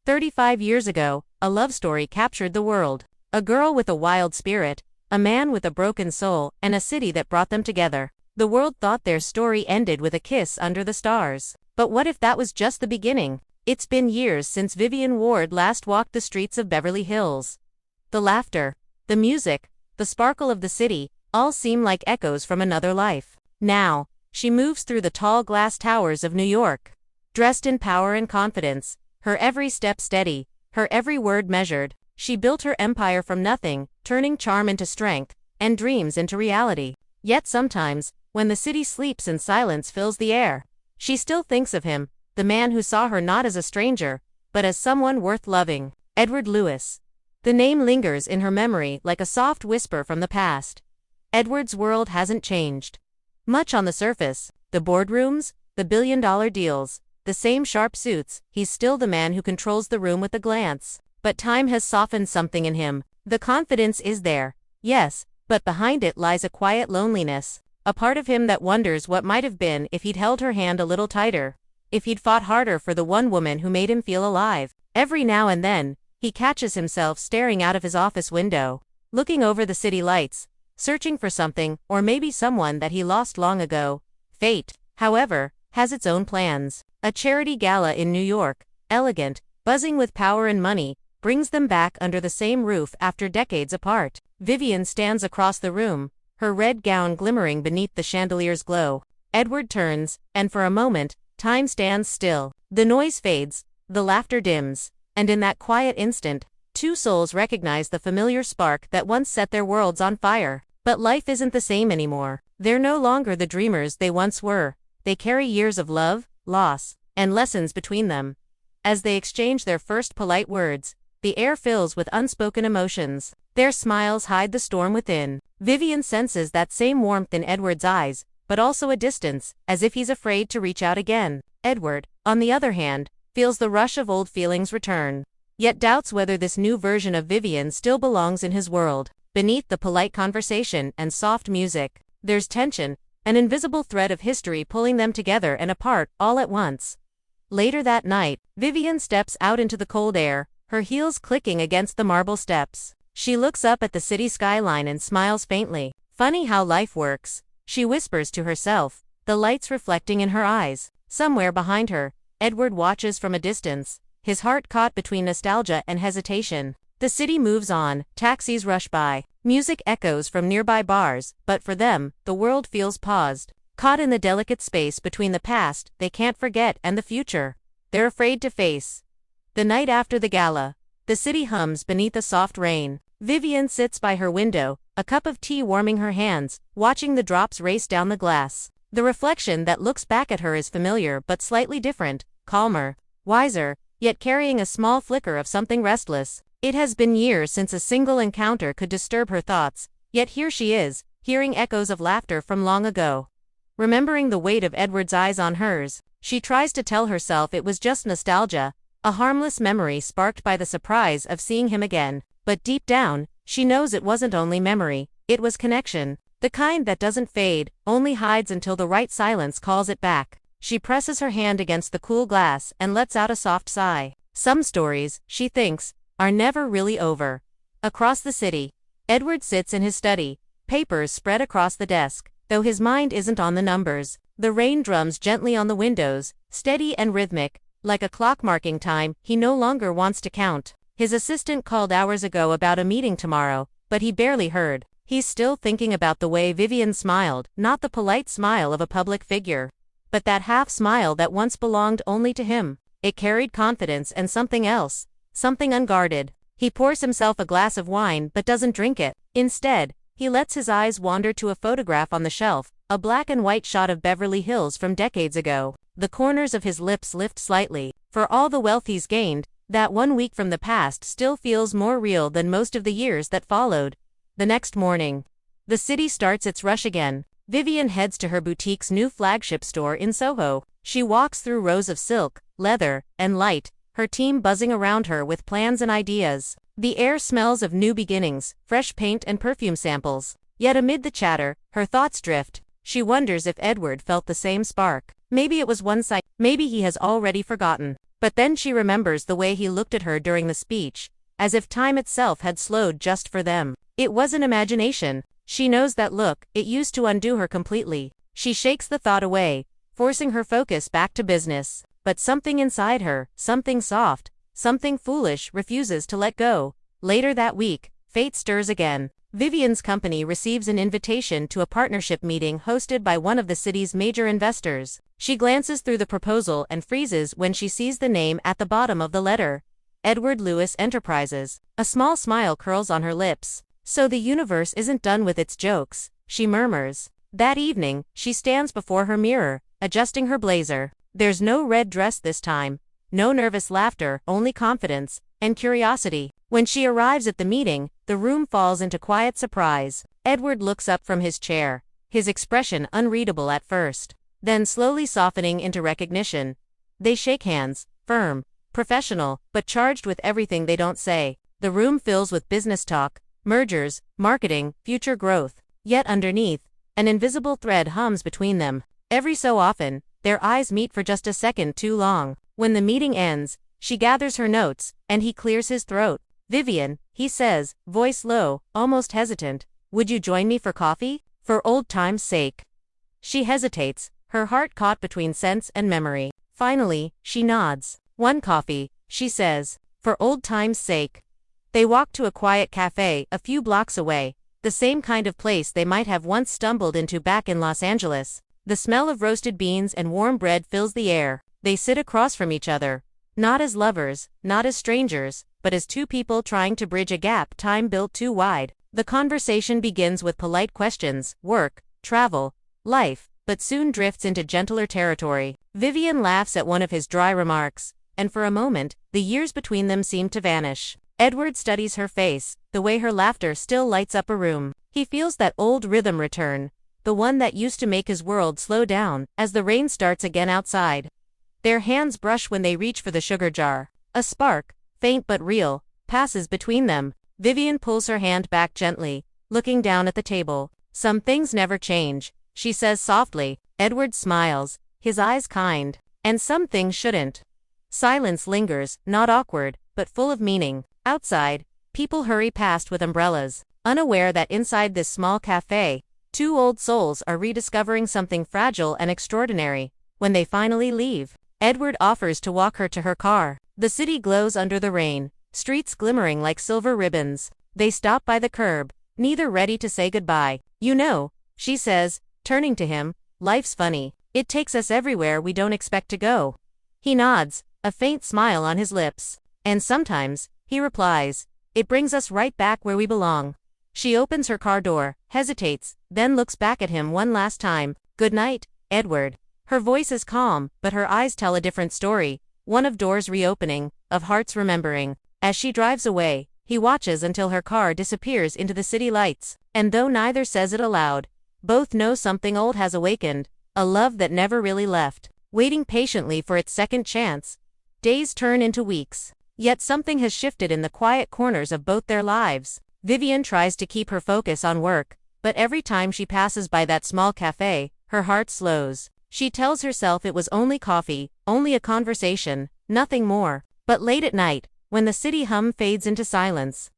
35 years ago, a love story captured the world. A girl with a wild spirit, a man with a broken soul, and a city that brought them together. The world thought their story ended with a kiss under the stars. But what if that was just the beginning? It's been years since Vivian Ward last walked the streets of Beverly Hills. The laughter, the music, the sparkle of the city, all seem like echoes from another life. Now, she moves through the tall glass towers of New York. Dressed in power and confidence, her every step steady, her every word measured, she built her empire from nothing, turning charm into strength, and dreams into reality. Yet sometimes, when the city sleeps and silence fills the air, she still thinks of him, the man who saw her not as a stranger, but as someone worth loving. Edward Lewis. The name lingers in her memory like a soft whisper from the past. Edward's world hasn't changed much on the surface. The boardrooms, the billion-dollar deals, the same sharp suits, he's still the man who controls the room with a glance. But time has softened something in him. The confidence is there, yes, but behind it lies a quiet loneliness. A part of him that wonders what might have been if he'd held her hand a little tighter, if he'd fought harder for the one woman who made him feel alive. Every now and then, he catches himself staring out of his office window, looking over the city lights, searching for something, or maybe someone that he lost long ago. Fate, however, has its own plans. A charity gala in New York, elegant, buzzing with power and money, brings them back under the same roof after decades apart. Vivian stands across the room, her red gown glimmering beneath the chandelier's glow. Edward turns, and for a moment, time stands still. The noise fades, the laughter dims, and in that quiet instant, two souls recognize the familiar spark that once set their worlds on fire. But life isn't the same anymore. They're no longer the dreamers they once were. They carry years of love, loss, and lessons between them. As they exchange their first polite words, the air fills with unspoken emotions. Their smiles hide the storm within. Vivian senses that same warmth in Edward's eyes, but also a distance, as if he's afraid to reach out again. Edward, on the other hand, feels the rush of old feelings return, yet doubts whether this new version of Vivian still belongs in his world. Beneath the polite conversation and soft music, there's tension, an invisible thread of history pulling them together and apart all at once. Later that night, Vivian steps out into the cold air, her heels clicking against the marble steps. She looks up at the city skyline and smiles faintly. Funny how life works, she whispers to herself, the lights reflecting in her eyes. Somewhere behind her, Edward watches from a distance, his heart caught between nostalgia and hesitation. The city moves on, taxis rush by, music echoes from nearby bars, but for them, the world feels paused. Caught in the delicate space between the past they can't forget and the future they're afraid to face. The night after the gala, the city hums beneath a soft rain. Vivian sits by her window, a cup of tea warming her hands, watching the drops race down the glass. The reflection that looks back at her is familiar but slightly different, calmer, wiser, yet carrying a small flicker of something restless. It has been years since a single encounter could disturb her thoughts, yet here she is, hearing echoes of laughter from long ago. Remembering the weight of Edward's eyes on hers, she tries to tell herself it was just nostalgia, a harmless memory sparked by the surprise of seeing him again. But deep down, she knows it wasn't only memory, it was connection. The kind that doesn't fade, only hides until the right silence calls it back. She presses her hand against the cool glass and lets out a soft sigh. Some stories, she thinks, are never really over. Across the city, Edward sits in his study, papers spread across the desk, though his mind isn't on the numbers. The rain drums gently on the windows, steady and rhythmic, like a clock marking time he no longer wants to count. His assistant called hours ago about a meeting tomorrow, but he barely heard. He's still thinking about the way Vivian smiled, not the polite smile of a public figure, but that half smile that once belonged only to him. It carried confidence and something else. Something unguarded. He pours himself a glass of wine but doesn't drink it. Instead, he lets his eyes wander to a photograph on the shelf, a black and white shot of Beverly Hills from decades ago. The corners of his lips lift slightly. For all the wealth he's gained, that 1 week from the past still feels more real than most of the years that followed. The next morning, the city starts its rush again. Vivian heads to her boutique's new flagship store in Soho. She walks through rows of silk, leather, and light, her team buzzing around her with plans and ideas. The air smells of new beginnings, fresh paint and perfume samples. Yet amid the chatter, her thoughts drift. She wonders if Edward felt the same spark. Maybe it was one-sided. Maybe he has already forgotten. But then she remembers the way he looked at her during the speech, as if time itself had slowed just for them. It wasn't imagination. She knows that look, it used to undo her completely. She shakes the thought away, forcing her focus back to business. But something inside her, something soft, something foolish, refuses to let go. Later that week, fate stirs again. Vivian's company receives an invitation to a partnership meeting hosted by one of the city's major investors. She glances through the proposal and freezes when she sees the name at the bottom of the letter. Edward Lewis Enterprises. A small smile curls on her lips. So the universe isn't done with its jokes, she murmurs. That evening, she stands before her mirror, adjusting her blazer. There's no red dress this time. No nervous laughter, only confidence and curiosity. When she arrives at the meeting, the room falls into quiet surprise. Edward looks up from his chair, his expression unreadable at first, then slowly softening into recognition. They shake hands, firm, professional, but charged with everything they don't say. The room fills with business talk, mergers, marketing, future growth. Yet underneath, an invisible thread hums between them. Every so often, their eyes meet for just a second too long. When the meeting ends, she gathers her notes, and he clears his throat. Vivian, he says, voice low, almost hesitant, would you join me for coffee? For old time's sake. She hesitates, her heart caught between sense and memory. Finally, she nods. One coffee, she says, for old time's sake. They walk to a quiet cafe a few blocks away, the same kind of place they might have once stumbled into back in Los Angeles. The smell of roasted beans and warm bread fills the air. They sit across from each other, not as lovers, not as strangers, but as two people trying to bridge a gap time built too wide. The conversation begins with polite questions, work, travel, life, but soon drifts into gentler territory. Vivian laughs at one of his dry remarks, and for a moment, the years between them seem to vanish. Edward studies her face, the way her laughter still lights up a room. He feels that old rhythm return, the one that used to make his world slow down as the rain starts again outside. Their hands brush when they reach for the sugar jar. A spark, faint but real, passes between them. Vivian pulls her hand back gently, looking down at the table. Some things never change, she says softly. Edward smiles, his eyes kind. And some things shouldn't. Silence lingers, not awkward, but full of meaning. Outside, people hurry past with umbrellas, unaware that inside this small cafe, two old souls are rediscovering something fragile and extraordinary. When they finally leave, Edward offers to walk her to her car. The city glows under the rain, streets glimmering like silver ribbons. They stop by the curb, neither ready to say goodbye. You know, she says, turning to him, life's funny. It takes us everywhere we don't expect to go. He nods, a faint smile on his lips. And sometimes, he replies, it brings us right back where we belong. She opens her car door, hesitates, then looks back at him one last time. Good night, Edward. Her voice is calm, but her eyes tell a different story, one of doors reopening, of hearts remembering. As she drives away, he watches until her car disappears into the city lights. And though neither says it aloud, both know something old has awakened, a love that never really left, waiting patiently for its second chance. Days turn into weeks. Yet something has shifted in the quiet corners of both their lives. Vivian tries to keep her focus on work, but every time she passes by that small cafe, her heart slows. She tells herself it was only coffee, only a conversation, nothing more. But late at night, when the city hum fades into silence,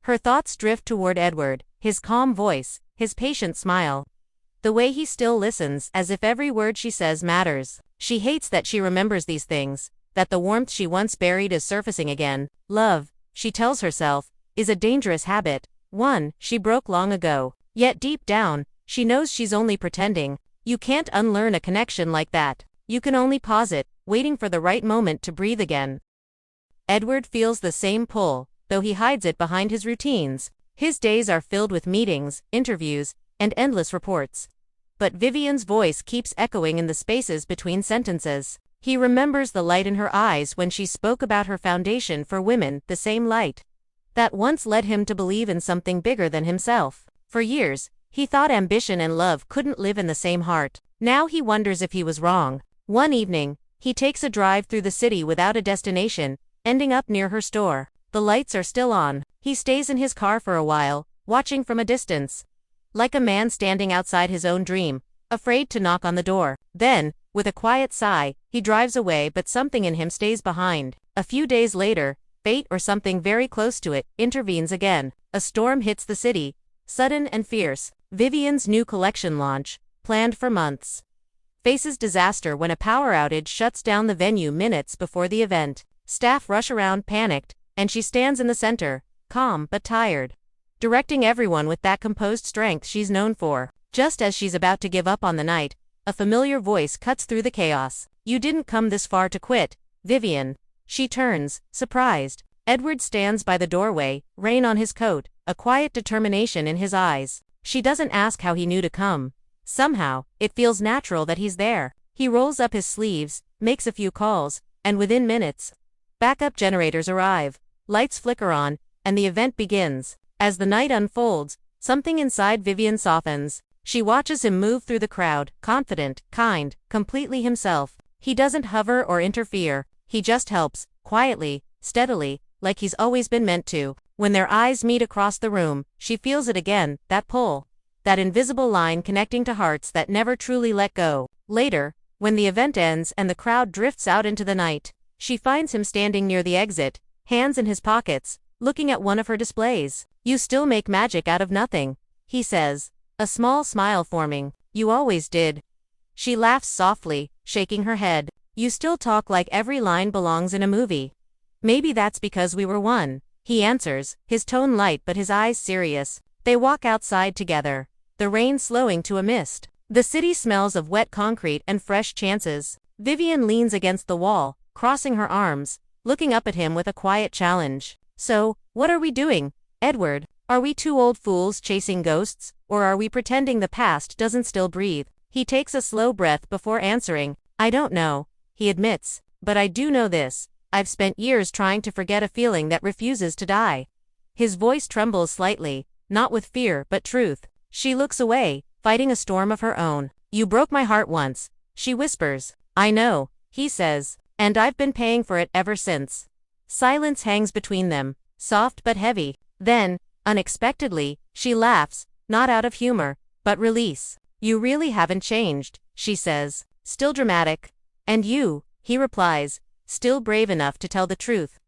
her thoughts drift toward Edward, his calm voice, his patient smile. The way he still listens, as if every word she says matters. She hates that she remembers these things, that the warmth she once buried is surfacing again. Love, she tells herself, is a dangerous habit, one she broke long ago. Yet deep down, she knows she's only pretending. You can't unlearn a connection like that. You can only pause it, waiting for the right moment to breathe again. Edward feels the same pull, though he hides it behind his routines. His days are filled with meetings, interviews, and endless reports. But Vivian's voice keeps echoing in the spaces between sentences. He remembers the light in her eyes when she spoke about her foundation for women, the same light that once led him to believe in something bigger than himself. For years, he thought ambition and love couldn't live in the same heart. Now he wonders if he was wrong. One evening, he takes a drive through the city without a destination, ending up near her store. The lights are still on. He stays in his car for a while, watching from a distance, like a man standing outside his own dream, afraid to knock on the door. Then, With a quiet sigh, he drives away, but something in him stays behind. A few days later, fate, or something very close to it, intervenes again. A storm hits the city, sudden and fierce. Vivian's new collection launch, planned for months, faces disaster when a power outage shuts down the venue minutes before the event. Staff rush around panicked, and she stands in the center, calm but tired, directing everyone with that composed strength she's known for. Just as she's about to give up on the night, a familiar voice cuts through the chaos. "You didn't come this far to quit, Vivian." She turns, surprised. Edward stands by the doorway, rain on his coat, a quiet determination in his eyes. She doesn't ask how he knew to come. Somehow, it feels natural that he's there. He rolls up his sleeves, makes a few calls, and within minutes, backup generators arrive, lights flicker on, and the event begins. As the night unfolds, something inside Vivian softens. She watches him move through the crowd, confident, kind, completely himself. He doesn't hover or interfere. He just helps, quietly, steadily, like he's always been meant to. When their eyes meet across the room, she feels it again, that pull. That invisible line connecting to hearts that never truly let go. Later, when the event ends and the crowd drifts out into the night, she finds him standing near the exit, hands in his pockets, looking at one of her displays. "You still make magic out of nothing," he says, a small smile forming. "You always did." She laughs softly, shaking her head. "You still talk like every line belongs in a movie." "Maybe that's because we were one," he answers, his tone light but his eyes serious. They walk outside together, the rain slowing to a mist. The city smells of wet concrete and fresh chances. Vivian leans against the wall, crossing her arms, looking up at him with a quiet challenge. "So, what are we doing, Edward? Are we two old fools chasing ghosts, or are we pretending the past doesn't still breathe?" He takes a slow breath before answering. "I don't know," he admits, "but I do know this. I've spent years trying to forget a feeling that refuses to die." His voice trembles slightly, not with fear but truth. She looks away, fighting a storm of her own. "You broke my heart once," she whispers. "I know," he says, "and I've been paying for it ever since." Silence hangs between them, soft but heavy. Then, unexpectedly, she laughs, not out of humor, but release. "You really haven't changed," she says, still dramatic. "And you," he replies, still brave enough to tell the truth.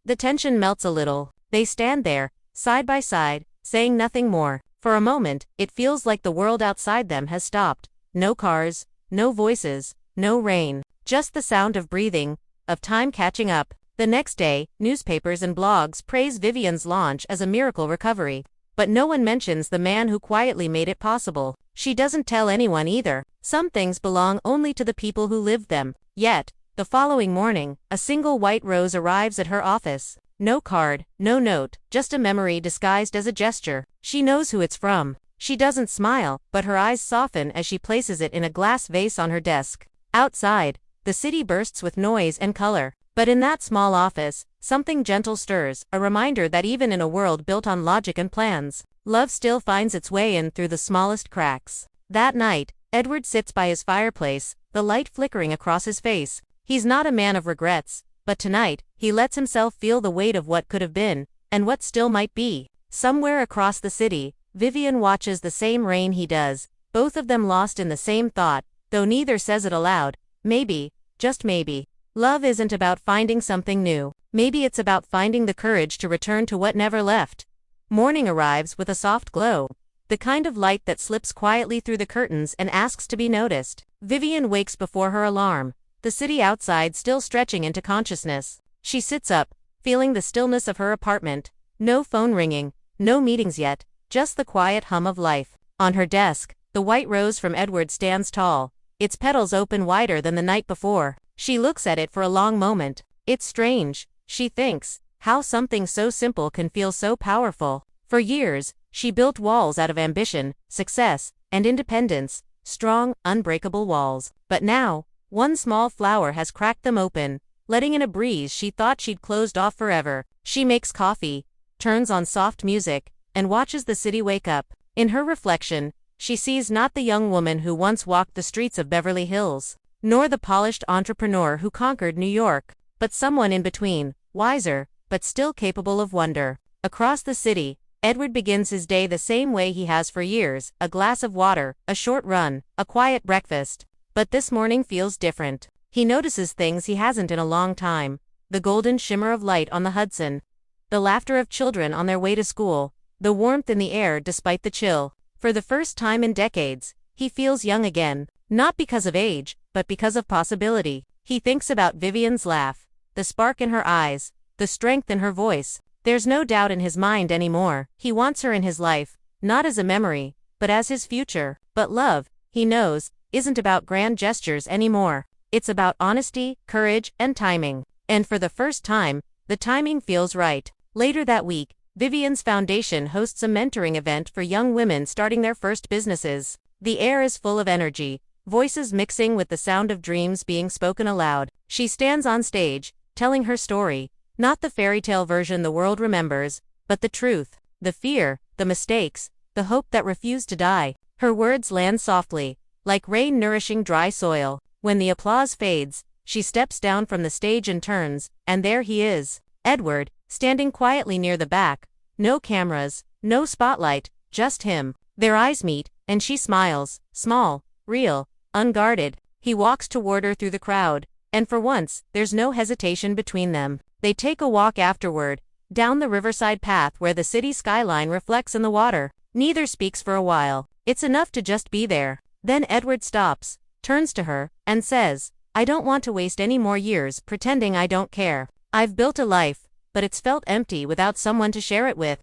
The tension melts a little. They stand there, side by side, saying nothing more. For a moment, it feels like the world outside them has stopped. No cars, no voices, no rain, just the sound of breathing, of time catching up. The next day, newspapers and blogs praise Vivian's launch as a miracle recovery. But no one mentions the man who quietly made it possible. She doesn't tell anyone either. Some things belong only to the people who lived them. Yet, the following morning, a single white rose arrives at her office. No card, no note, just a memory disguised as a gesture. She knows who it's from. She doesn't smile, but her eyes soften as she places it in a glass vase on her desk. Outside, the city bursts with noise and color. But in that small office, something gentle stirs, a reminder that even in a world built on logic and plans, love still finds its way in through the smallest cracks. That night, Edward sits by his fireplace, the light flickering across his face. He's not a man of regrets, but tonight, he lets himself feel the weight of what could have been, and what still might be. Somewhere across the city, Vivian watches the same rain he does, both of them lost in the same thought, though neither says it aloud. Maybe, just maybe, love isn't about finding something new. Maybe it's about finding the courage to return to what never left. Morning arrives with a soft glow, the kind of light that slips quietly through the curtains and asks to be noticed. Vivian wakes before her alarm, the city outside still stretching into consciousness. She sits up, feeling the stillness of her apartment. No phone ringing, no meetings yet, just the quiet hum of life. On her desk, the white rose from Edward stands tall, its petals open wider than the night before. She looks at it for a long moment. It's strange, she thinks, how something so simple can feel so powerful. For years, she built walls out of ambition, success, and independence, strong, unbreakable walls. But now, one small flower has cracked them open, letting in a breeze she thought she'd closed off forever. She makes coffee, turns on soft music, and watches the city wake up. In her reflection, she sees not the young woman who once walked the streets of Beverly Hills, nor the polished entrepreneur who conquered New York, but someone in between, wiser, but still capable of wonder. Across the city, Edward begins his day the same way he has for years, a glass of water, a short run, a quiet breakfast. But this morning feels different. He notices things he hasn't in a long time. The golden shimmer of light on the Hudson. The laughter of children on their way to school. The warmth in the air despite the chill. For the first time in decades, he feels young again. Not because of age, but because of possibility. He thinks about Vivian's laugh. The spark in her eyes. The strength in her voice. There's no doubt in his mind anymore. He wants her in his life. Not as a memory, but as his future. But love, he knows, isn't about grand gestures anymore. It's about honesty, courage, and timing. And for the first time, the timing feels right. Later that week, Vivian's foundation hosts a mentoring event for young women starting their first businesses. The air is full of energy, voices mixing with the sound of dreams being spoken aloud. She stands on stage, telling her story, not the fairy tale version the world remembers, but the truth, the fear, the mistakes, the hope that refused to die. Her words land softly, like rain nourishing dry soil. When the applause fades, she steps down from the stage and turns, and there he is, Edward, standing quietly near the back. No cameras, no spotlight, just him. Their eyes meet, and she smiles, small, real, unguarded. He walks toward her through the crowd, and for once, there's no hesitation between them. They take a walk afterward, down the riverside path where the city skyline reflects in the water. Neither speaks for a while. It's enough to just be there. Then Edward stops, turns to her, and says, I don't want to waste any more years pretending I don't care. I've built a life, but it's felt empty without someone to share it with.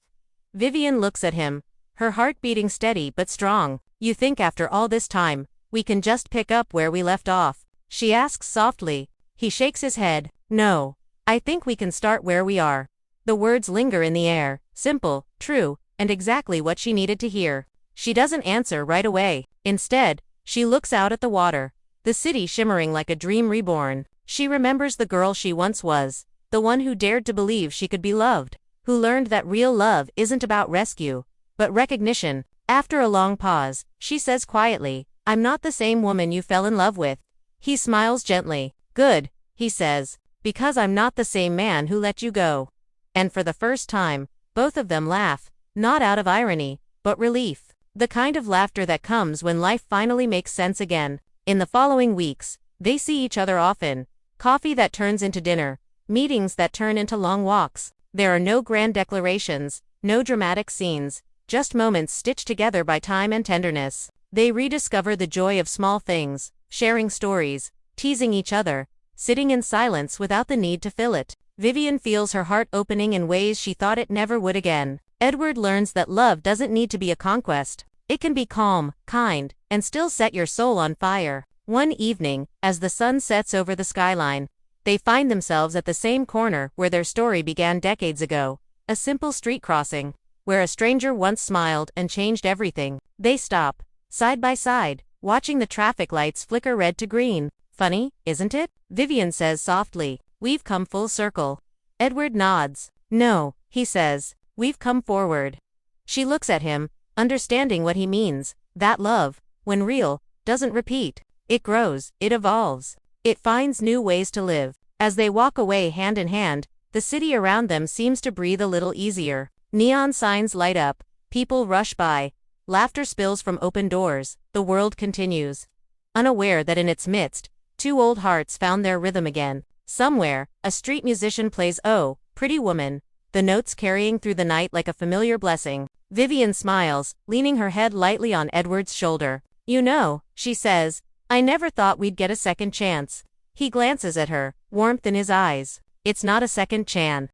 Vivian looks at him, her heart beating steady but strong. You think after all this time, we can just pick up where we left off? She asks softly. He shakes his head. No. I think we can start where we are. The words linger in the air, simple, true, and exactly what she needed to hear. She doesn't answer right away. Instead, she looks out at the water, the city shimmering like a dream reborn. She remembers the girl she once was, the one who dared to believe she could be loved, who learned that real love isn't about rescue, but recognition. After a long pause, she says quietly, I'm not the same woman you fell in love with. He smiles gently. Good, he says, because I'm not the same man who let you go. And for the first time, both of them laugh, not out of irony, but relief. The kind of laughter that comes when life finally makes sense again. In the following weeks, they see each other often. Coffee that turns into dinner, meetings that turn into long walks. There are no grand declarations, no dramatic scenes, just moments stitched together by time and tenderness. They rediscover the joy of small things, sharing stories, teasing each other, sitting in silence without the need to fill it. Vivian feels her heart opening in ways she thought it never would again. Edward learns that love doesn't need to be a conquest. It can be calm, kind, and still set your soul on fire. One evening, as the sun sets over the skyline, they find themselves at the same corner where their story began decades ago. A simple street crossing, where a stranger once smiled and changed everything. They stop, side by side, watching the traffic lights flicker red to green. Funny, isn't it? Vivian says softly. We've come full circle. Edward nods. No, he says. We've come forward. She looks at him, understanding what he means. That love, when real, doesn't repeat. It grows, it evolves. It finds new ways to live. As they walk away hand in hand, the city around them seems to breathe a little easier. Neon signs light up, people rush by, laughter spills from open doors. The world continues. Unaware that in its midst, two old hearts found their rhythm again. Somewhere, a street musician plays Oh, Pretty Woman, the notes carrying through the night like a familiar blessing. Vivian smiles, leaning her head lightly on Edward's shoulder. You know, she says, I never thought we'd get a second chance. He glances at her, warmth in his eyes. It's not a second chance.